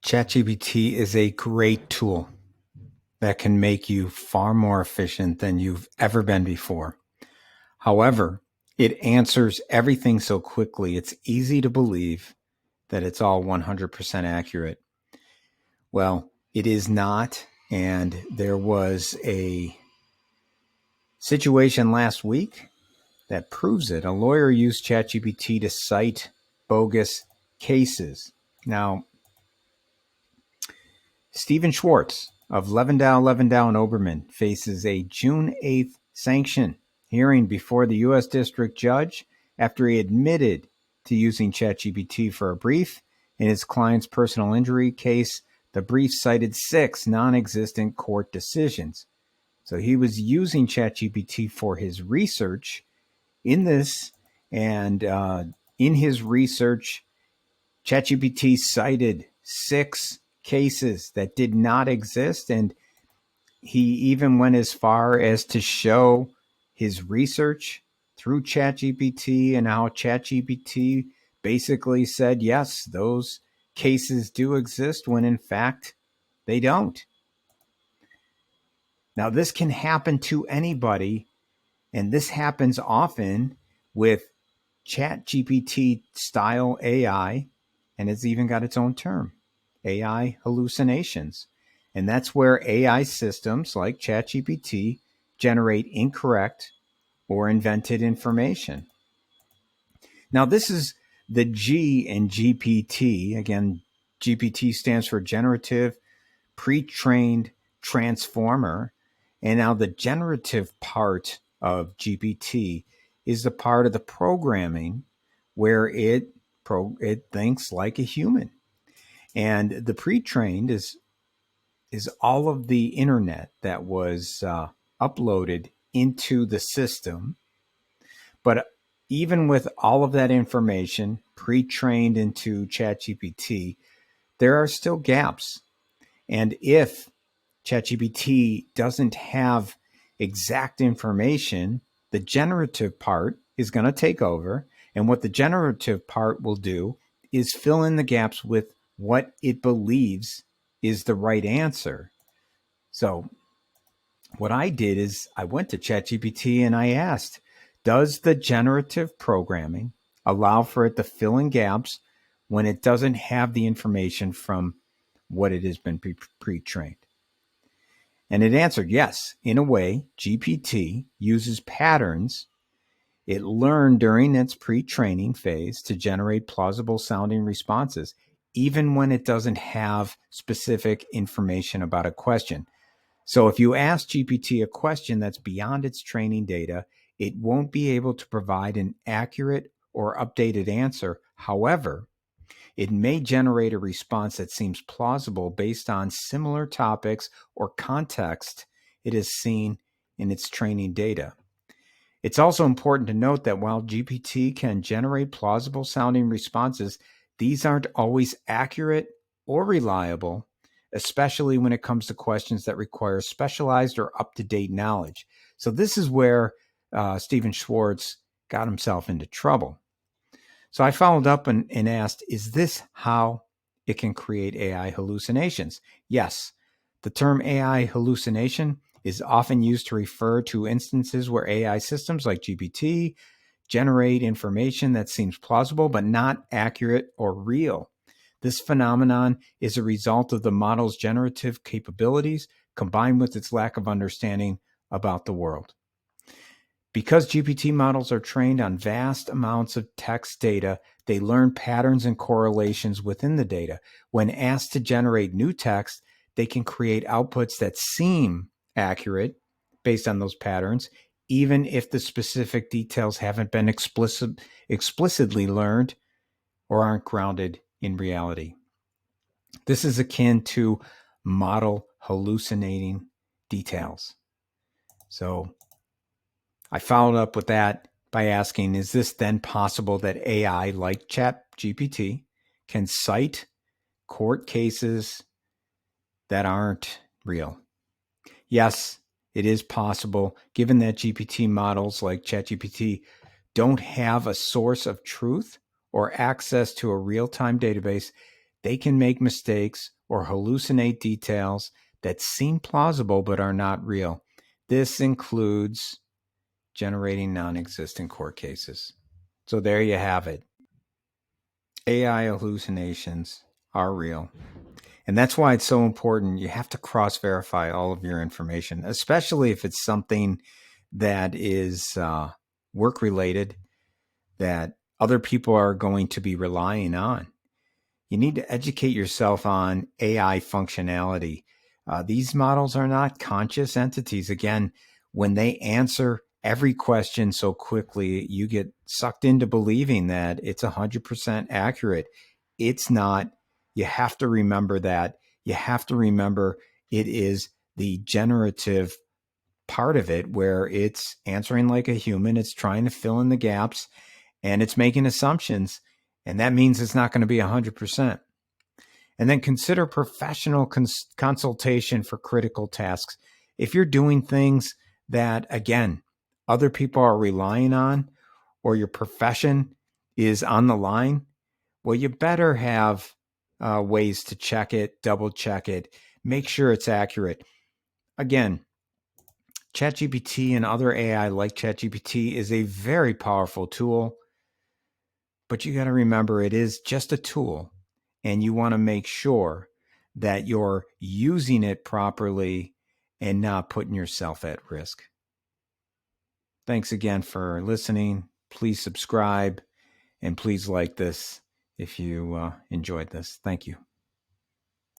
ChatGPT is a great tool that can make you far more efficient than you've ever been before. However, it answers everything so quickly, it's easy to believe that it's all 100% accurate. Well, it is not, and there was a situation last week that proves it. A lawyer used ChatGPT to cite bogus cases. Now, Stephen Schwartz of Levendow, and Oberman faces a June 8th sanction hearing before the U.S. District Judge after he admitted to using ChatGPT for a brief. In his client's personal injury case, the brief cited 6 non-existent court decisions. So he was using ChatGPT for his research in this, and in his research, ChatGPT cited 6 cases that did not exist, and he even went as far as to show his research through ChatGPT and how ChatGPT basically said, yes, those cases do exist when in fact they don't. Now, this can happen to anybody, and this happens often with ChatGPT style AI, and it's even got its own term, AI hallucinations. And that's where AI systems like ChatGPT generate incorrect or invented information. Now, this is the G in GPT. Again, GPT stands for generative pre-trained transformer. And now the generative part of GPT is the part of the programming where it thinks like a human. And the pre-trained is all of the internet that was uploaded into the system. But even with all of that information pre-trained into ChatGPT, there are still gaps. And if ChatGPT doesn't have exact information, the generative part is going to take over. And what the generative part will do is fill in the gaps with what it believes is the right answer. So what I did is I went to ChatGPT and I asked, does the generative programming allow for it to fill in gaps when it doesn't have the information from what it has been pre-trained? And it answered yes. In a way, GPT uses patterns it learned during its pre-training phase to generate plausible sounding responses, even when it doesn't have specific information about a question. So if you ask GPT a question that's beyond its training data, it won't be able to provide an accurate or updated answer. However, it may generate a response that seems plausible based on similar topics or context it has seen in its training data. It's also important to note that while GPT can generate plausible sounding responses, these aren't always accurate or reliable, especially when it comes to questions that require specialized or up-to-date knowledge. So this is where Stephen Schwartz got himself into trouble. So I followed up and asked, is this how it can create AI hallucinations? Yes, the term AI hallucination is often used to refer to instances where AI systems like GPT generate information that seems plausible but not accurate or real. This phenomenon is a result of the model's generative capabilities combined with its lack of understanding about the world. Because GPT models are trained on vast amounts of text data, they learn patterns and correlations within the data. When asked to generate new text, they can create outputs that seem accurate based on those patterns, even if the specific details haven't been explicitly learned or aren't grounded in reality. This is akin to model hallucinating details. So I followed up with that by asking, is this then possible that AI like ChatGPT can cite court cases that aren't real? Yes, it is possible, given that GPT models like ChatGPT don't have a source of truth or access to a real-time database. they can make mistakes or hallucinate details that seem plausible but are not real. This includes generating non-existent court cases. So there you have it. AI hallucinations are real. And that's why it's so important. You have to cross-verify all of your information, especially if it's something that is work-related that other people are going to be relying on. You need to educate yourself on AI functionality. These models are not conscious entities. Again, when they answer every question so quickly, you get sucked into believing that it's 100% accurate. It's not. You have to remember that. You have to remember it is the generative part of it where it's answering like a human. It's trying to fill in the gaps and it's making assumptions. And that means it's not going to be 100%. And then consider professional consultation for critical tasks. If you're doing things that, again, other people are relying on or your profession is on the line, well, you better have ways to check it, double check it, make sure it's accurate. Again, ChatGPT and other AI like ChatGPT is a very powerful tool, but you got to remember it is just a tool. And you want to make sure that you're using it properly and not putting yourself at risk. Thanks again for listening. Please subscribe and please like this if you enjoyed this. Thank you.